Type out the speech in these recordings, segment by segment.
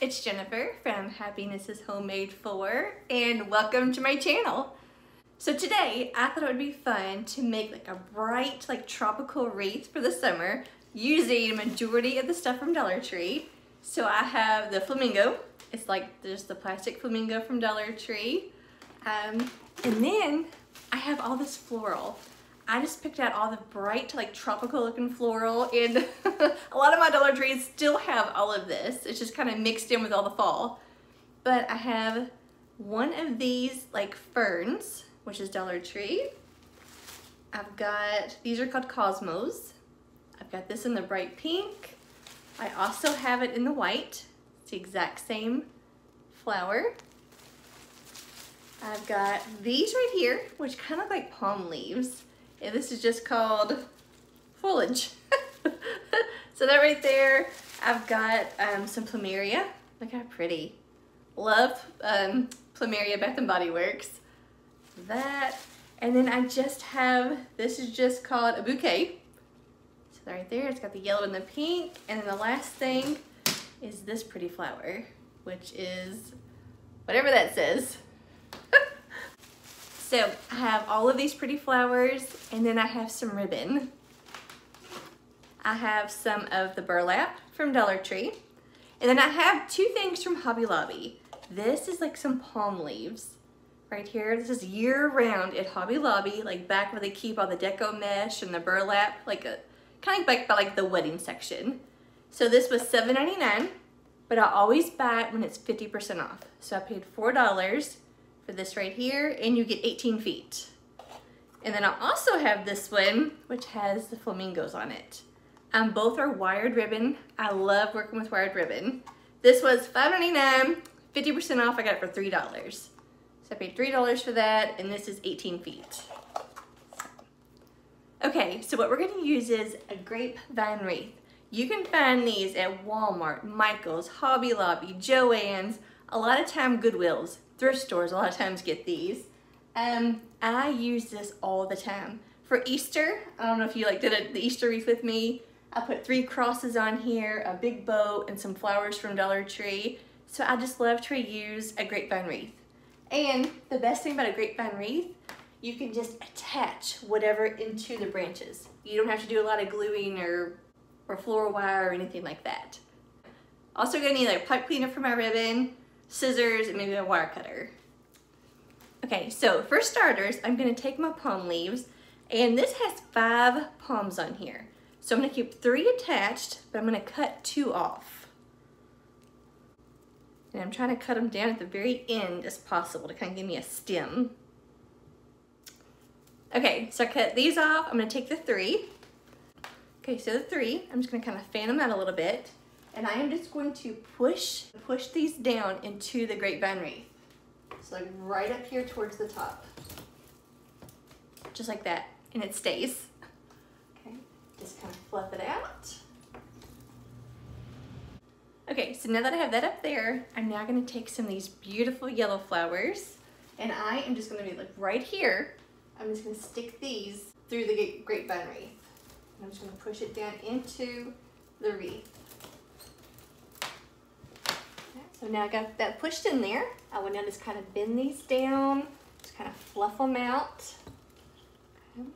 It's Jennifer from Happiness is Homemade For, and welcome to my channel. So today I thought it would be fun to make like a bright tropical wreath for the summer using a majority of the stuff from Dollar Tree. So I have the flamingo. It's like just the plastic flamingo from Dollar Tree. And then I have all this floral. I just picked out all the bright, tropical looking floral, and a lot of my Dollar Trees still have all of this. It's just kind of mixed in with all the fall. But I have one of these ferns, which is Dollar Tree. I've got, these are called Cosmos. I've got this in the bright pink. I also have it in the white. It's the exact same flower. I've got these right here, which kind of look like palm leaves. And this is just called foliage. So that right there, I've got some plumeria. Look how pretty. Love plumeria, Bath & Body Works. That, and then I just have, this is just called a bouquet. So right there, it's got the yellow and the pink. And then the last thing is this pretty flower, which is whatever that says. So I have all of these pretty flowers, and then I have some ribbon. I have some of the burlap from Dollar Tree, and then I have two things from Hobby Lobby. This is like some palm leaves right here. This is year round at Hobby Lobby, like back where they keep all the deco mesh and the burlap, kind of back by the wedding section. So this was $7.99, but I always buy it when it's 50% off. So I paid $4 for this right here, and you get 18 feet. And then I also have this one, which has the flamingos on it. Both are wired ribbon. I love working with wired ribbon. This was $5.99, 50% off. I got it for $3. So I paid $3 for that, and this is 18 feet. Okay, so what we're gonna use is a grapevine wreath. You can find these at Walmart, Michael's, Hobby Lobby, Joann's, a lot of time Goodwill's. Thrift stores a lot of times get these. I use this all the time. For Easter, I don't know if you did the Easter wreath with me. I put 3 crosses on here, a big bow, and some flowers from Dollar Tree. So I just love to use a grapevine wreath. And the best thing about a grapevine wreath, you can just attach whatever into the branches. You don't have to do a lot of gluing or floral wire or anything like that. Also gonna need a pipe cleaner for my ribbon, scissors, and maybe a wire cutter. Okay, so for starters, I'm gonna take my palm leaves, and this has 5 palms on here. So I'm gonna keep 3 attached, but I'm gonna cut 2 off. And I'm trying to cut them down at the very end as possible to kind of give me a stem. Okay, so I cut these off. I'm gonna take the 3. Okay, so the 3, I'm just gonna kind of fan them out a little bit. And I am just going to push these down into the grapevine wreath. So right up here towards the top. Just like that, and it stays. Okay, just kind of fluff it out. Okay, so now that I have that up there, I'm now gonna take some of these beautiful yellow flowers, and I am just gonna be right here, I'm just gonna stick these through the grapevine wreath. And I'm just gonna push it down into the wreath. So now I got that pushed in there. I would now just kind of bend these down, just kind of fluff them out. Okay.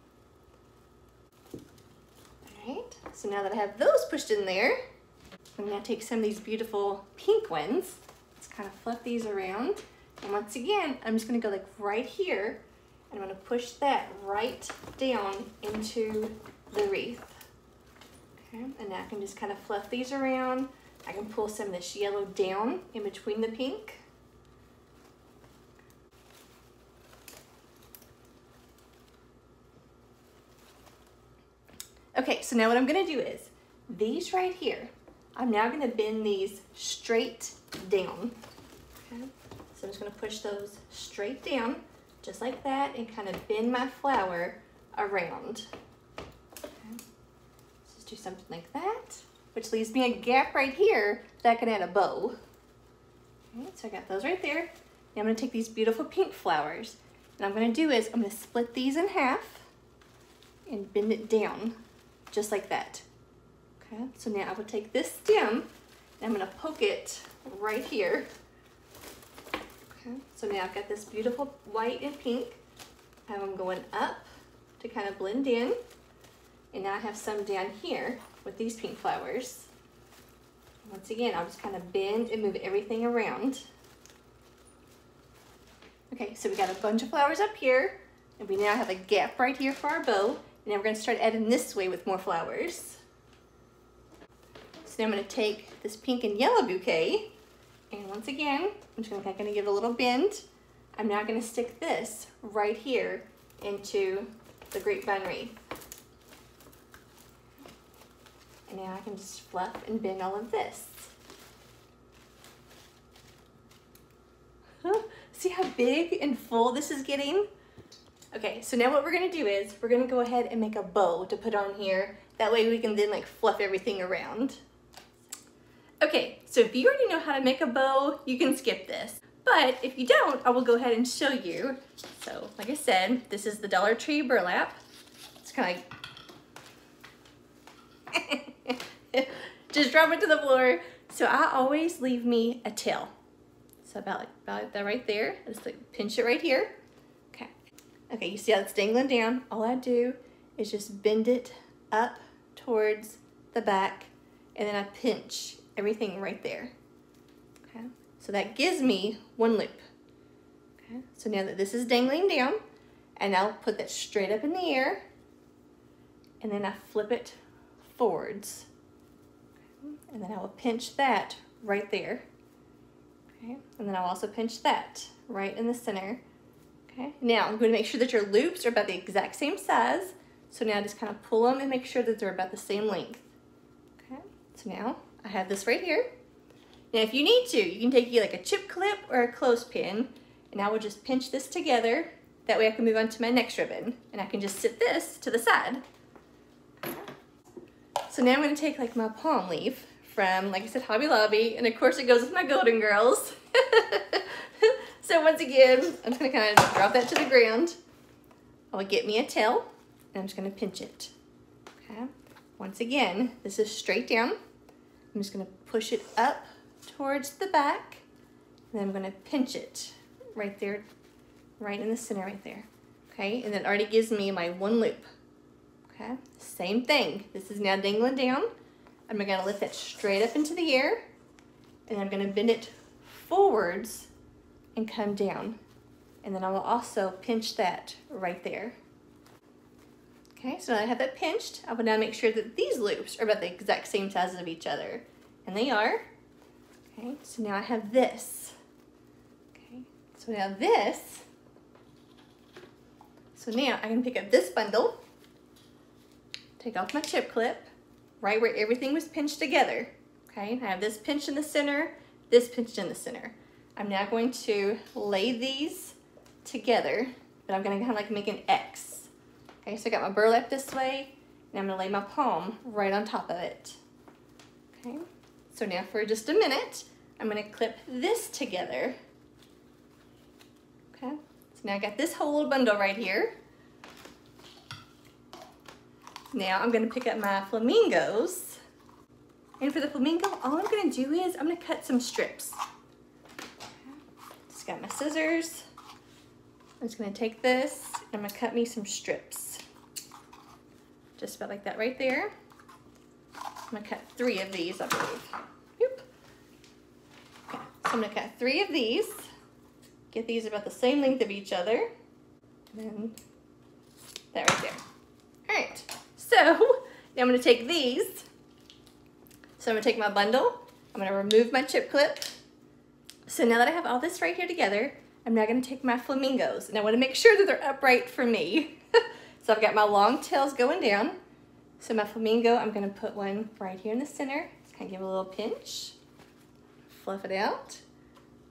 All right, so now that I have those pushed in there, I'm gonna take some of these beautiful pink ones, just kind of fluff these around. And once again, I'm just gonna go right here, and I'm gonna push that right down into the wreath. Okay, and now I can just kind of fluff these around. I can pull some of this yellow down in between the pink. Okay, so now what I'm gonna do is, these right here, I'm now gonna bend these straight down. Okay, so I'm just gonna push those straight down, just like that, and kind of bend my flower around. Okay. Let's just do something like that, which leaves me a gap right here that I can add a bow. Okay, so I got those right there. Now I'm gonna take these beautiful pink flowers, and I'm gonna do is, I'm gonna split these in half and bend it down, just like that. Okay, so now I will take this stem I'm gonna poke it right here. Okay, so now I've got this beautiful white and pink. I have them going up to kind of blend in. And now I have some down here with these pink flowers. Once again, I'll just kind of bend and move everything around. Okay, so we got a bunch of flowers up here, and we now have a gap right here for our bow. And now we're gonna start adding this way with more flowers. So now I'm gonna take this pink and yellow bouquet, and once again, I'm just gonna give it a little bend. I'm now gonna stick this right here into the grape vine wreath. And now I can just fluff and bend all of this. See how big and full this is getting? Okay, so now what we're gonna do is we're gonna go ahead and make a bow to put on here. That way we can then like fluff everything around. Okay, so if you already know how to make a bow, you can skip this. But if you don't, I will go ahead and show you. So like I said, this is the Dollar Tree burlap. It's kind of like, just drop it to the floor. So I always leave me a tail. So about that right there. I just like pinch it right here. Okay. Okay, you see how it's dangling down? All I do is just bend it up towards the back, and then I pinch everything right there. Okay. So that gives me one loop. Okay. So now that this is dangling down, and I'll put that straight up in the air, and then I flip it forwards. Okay. And then I will pinch that right there. Okay, and then I'll also pinch that right in the center. Okay, now I'm going to make sure that your loops are about the exact same size. So now just kind of pull them and make sure that they're about the same length. Okay, so now I have this right here. Now if you need to, you can take like a chip clip or a clothespin, and I will just pinch this together. That way I can move on to my next ribbon, and I can just sit this to the side. So now I'm going to take like my palm leaf from, like I said, Hobby Lobby, and of course it goes with my Golden Girls. So once again, I'm just gonna kind of drop that to the ground. I'll get me a tail, and I'm just gonna pinch it. Okay. Once again, this is straight down. I'm just gonna push it up towards the back, and then I'm gonna pinch it right there, right in the center right there. Okay, and that already gives me my one loop. Okay, same thing. This is now dangling down. I'm gonna lift that straight up into the air, and I'm gonna bend it forwards and come down. And then I will also pinch that right there. Okay, so now I have that pinched. I will now make sure that these loops are about the exact same size of each other. And they are. Okay, so now I have this. Okay, so now this. So now I can pick up this bundle, take off my chip clip, right where everything was pinched together. Okay, I have this pinched in the center, this pinched in the center. I'm now going to lay these together, but I'm gonna kind of like make an X. Okay, so I got my burlap this way, and I'm gonna lay my palm right on top of it. Okay, so now for just a minute, I'm gonna clip this together. Okay, so now I got this whole little bundle right here. Now I'm gonna pick up my flamingos. And for the flamingo, all I'm gonna do is I'm gonna cut some strips. Just got my scissors. I'm just gonna take this, and I'm gonna cut me some strips. Just about like that right there. I'm gonna cut 3 of these, I believe. Oop. Okay, so I'm gonna cut 3 of these. Get these about the same length of each other. And then that right there. All right, so now I'm gonna take these. So I'm gonna take my bundle, I'm gonna remove my chip clip. So now that I have all this right here together, I'm now gonna take my flamingos, and I wanna make sure that they're upright for me. So I've got my long tails going down. So my flamingo, I'm gonna put one right here in the center. Just kind of give it a little pinch, fluff it out.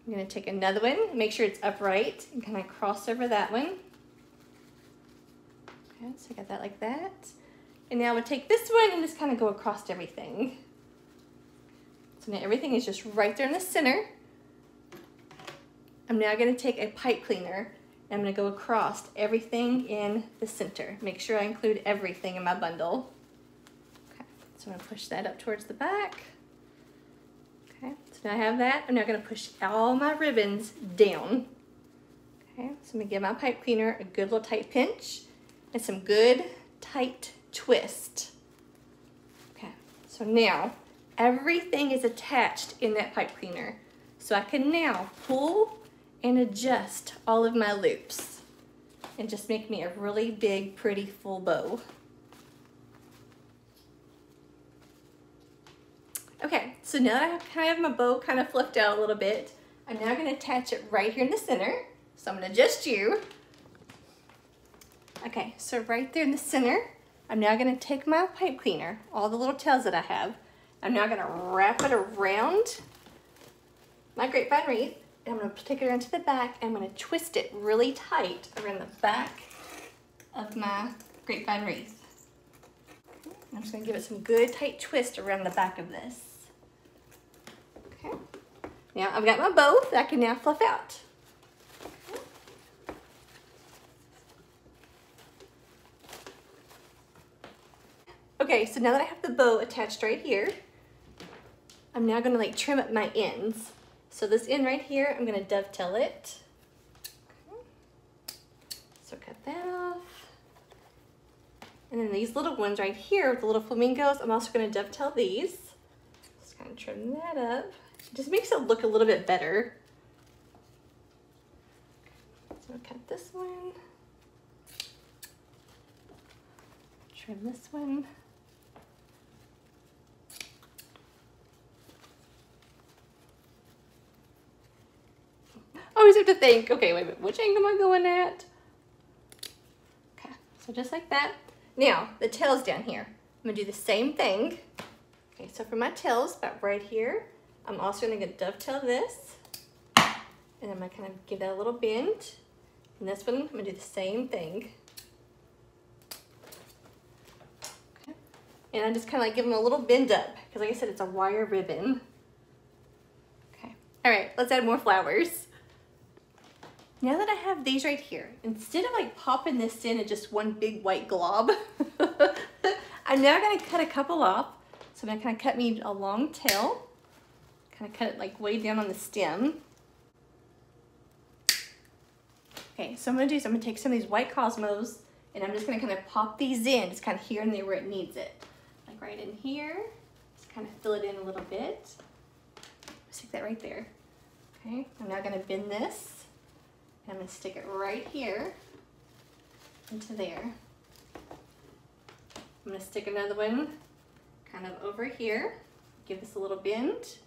I'm gonna take another one, make sure it's upright, and kind of cross over that one. Okay, so I got that like that. And now I'm gonna take this one and just kind of go across everything. So now everything is just right there in the center. I'm now gonna take a pipe cleaner, and I'm gonna go across everything in the center. Make sure I include everything in my bundle. Okay, so I'm gonna push that up towards the back. Okay, so now I have that. I'm now gonna push all my ribbons down. Okay, so I'm gonna give my pipe cleaner a good little tight pinch and some good tight twist. Okay, so now everything is attached in that pipe cleaner. So I can now pull and adjust all of my loops and just make me a really big, pretty, full bow. Okay, so now that I have my bow kind of fluffed out a little bit, I'm now gonna attach it right here in the center. So I'm gonna adjust you. Okay, so right there in the center, I'm now gonna take my pipe cleaner, all the little tails that I have, I'm now gonna wrap it around my grapevine wreath, and I'm gonna take it around to the back, and I'm gonna twist it really tight around the back of my grapevine wreath. I'm just gonna give it some good tight twist around the back of this. Okay. Now I've got my bow that I can now fluff out. Okay, so now that I have the bow attached right here, I'm now gonna like trim up my ends. So this end right here, I'm gonna dovetail it. Okay. So cut that off. And then these little ones right here with the little flamingos, I'm also gonna dovetail these. Just kind of trim that up. It just makes it look a little bit better. So I'll cut this one. Trim this one. I always have to think, okay, wait a minute, which angle am I going at? Okay, so just like that. Now, the tail's down here. I'm gonna do the same thing. Okay, so for my tails, about right here, I'm also gonna dovetail this. And I'm gonna kind of give that a little bend. And this one, I'm gonna do the same thing. Okay. And I just kind of like give them a little bend up, because like I said, it's a wire ribbon. Okay, all right, let's add more flowers. Now that I have these right here, instead of like popping this in just one big white glob, I'm now gonna cut a couple off. So I'm gonna kind of cut me a long tail, kind of cut it like way down on the stem. Okay, so I'm gonna take some of these white cosmos and I'm just gonna kind of pop these in, just kind of here and there where it needs it. Like right in here, just kind of fill it in a little bit. Stick that right there. Okay, I'm now gonna bend this. I'm gonna stick it right here into there. I'm gonna stick another one kind of over here, give this a little bend.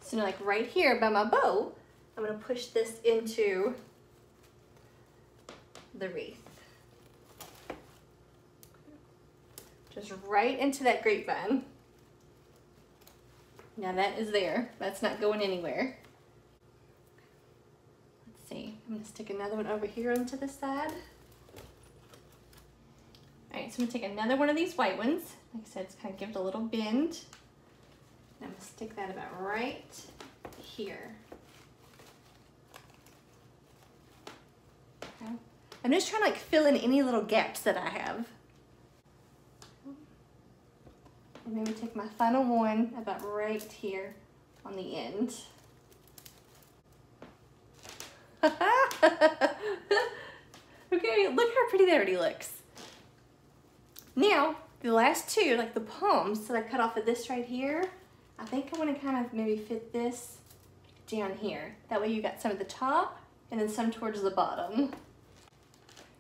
So now like right here by my bow, I'm gonna push this into the wreath. Just right into that grapevine. Now that is there, that's not going anywhere. See, I'm gonna stick another one over here onto the side. All right, so I'm gonna take another one of these white ones. Like I said, it's kind of give it a little bend. And I'm gonna stick that about right here. Okay. I'm just trying to like fill in any little gaps that I have. And maybe take my final one about right here on the end. Okay, look how pretty that already looks. Now, the last two, like the palms that I cut off of this right here, I think I want to kind of maybe fit this down here. That way you got some at the top and then some towards the bottom.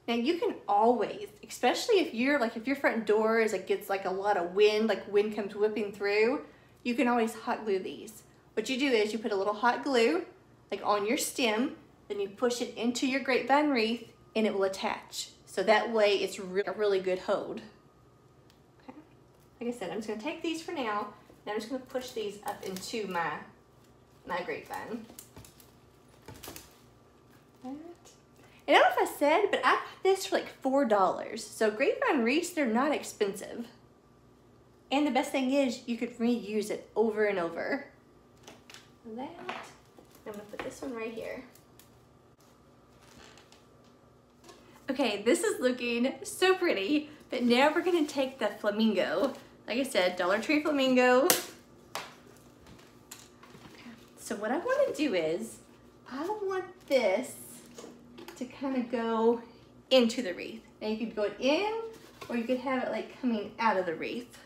Now you can always, especially if your front door is like gets like a lot of wind, like wind comes whipping through, you can always hot glue these. What you do is you put a little hot glue like on your stem, then you push it into your grapevine wreath and it will attach. So that way it's a really good hold. Okay. Like I said, I'm just gonna take these for now, and I'm just gonna push these up into my grapevine. And I don't know if I said, but I got this for like $4. So grapevine wreaths, they're not expensive. And the best thing is you could reuse it over and over. That, I'm gonna put this one right here. Okay, this is looking so pretty, but now we're gonna take the flamingo. Like I said, Dollar Tree flamingo. So what I want to do is, I want this to kind of go into the wreath. Now you could go in, or you could have it like coming out of the wreath.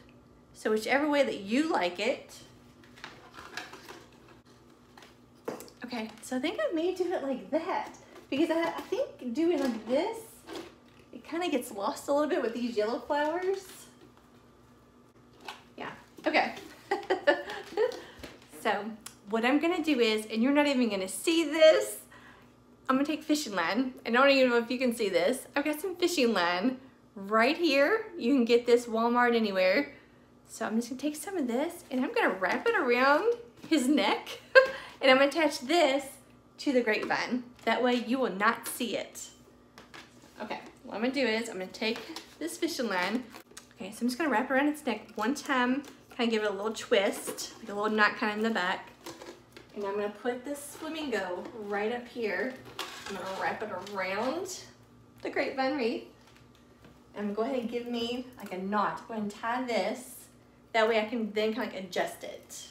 So whichever way that you like it. Okay, so I think I may do it like that, because I think doing like this, it kind of gets lost a little bit with these yellow flowers. Yeah, okay. So what I'm gonna do is, and you're not even gonna see this, I'm gonna take fishing line, and I don't even know if you can see this. I've got some fishing line right here. You can get this Walmart anywhere. So I'm just gonna take some of this, and I'm gonna wrap it around his neck, and I'm gonna attach this to the grapevine. That way you will not see it. Okay, what I'm gonna do is, I'm gonna take this fishing line. Okay, so I'm just gonna wrap around its neck one time, kind of give it a little twist, like a little knot kind of in the back. And I'm gonna put this flamingo right up here. I'm gonna wrap it around the grapevine wreath. And go ahead and give me like a knot. Go ahead and tie this. That way I can then kind of like adjust it.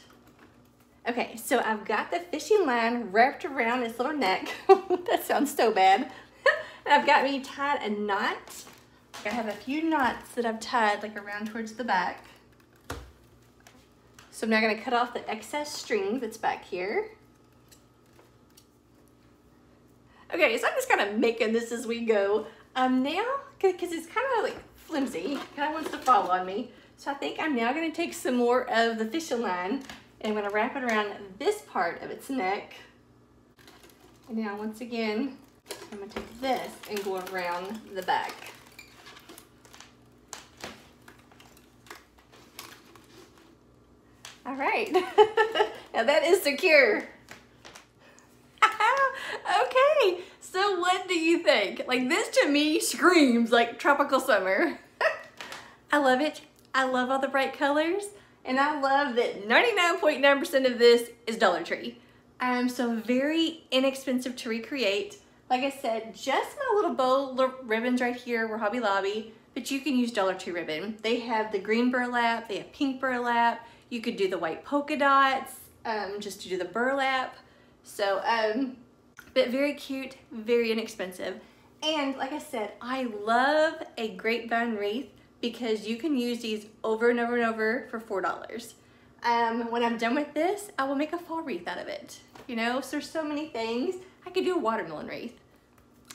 Okay, so I've got the fishing line wrapped around its little neck. That sounds so bad. And I've got me tied a knot. I have a few knots that I've tied like around towards the back. So I'm now gonna cut off the excess string that's back here. Okay, so I'm just kind of making this as we go. Now, because it's kind of like flimsy, kind of wants to fall on me. So I think I'm now gonna take some more of the fishing line, and I'm gonna wrap it around this part of its neck. And now once again, I'm gonna take this and go around the back. All right, now that is secure. Okay, so what do you think? Like, this to me screams like tropical summer. I love it. I love all the bright colors, and I love that 99.9% of this is Dollar Tree. So very inexpensive to recreate. Like I said, just my little bow ribbons right here were Hobby Lobby, but you can use Dollar Tree ribbon. They have the green burlap, they have pink burlap. You could do the white polka dots, just to do the burlap. So, but very cute, very inexpensive. And like I said, I love a grapevine wreath because you can use these over and over and over for $4. When I'm done with this, I will make a fall wreath out of it. You know, so there's so many things. I could do a watermelon wreath.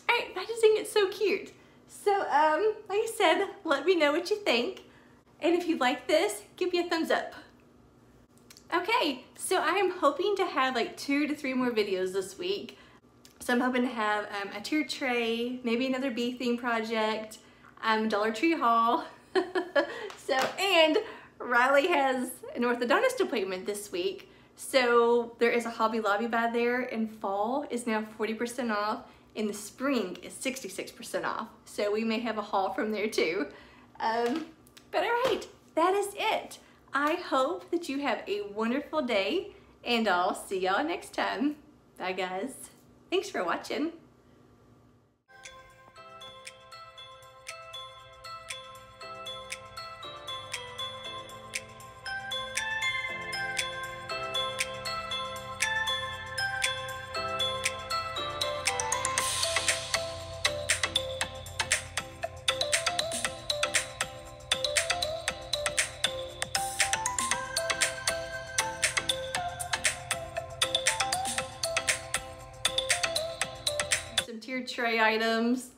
All right, I just think it's so cute. So, like I said, let me know what you think. And if you like this, give me a thumbs up. Okay, so I am hoping to have like 2 to 3 more videos this week. So I'm hoping to have a tier tray, maybe another bee theme project, Dollar Tree haul. And Riley has an orthodontist appointment this week. So there is a Hobby Lobby by there, and fall is now 40% off, and the spring is 66% off. So we may have a haul from there too. But all right, that is it. I hope that you have a wonderful day, and I'll see y'all next time. Bye guys. Thanks for watching. Tier tray items.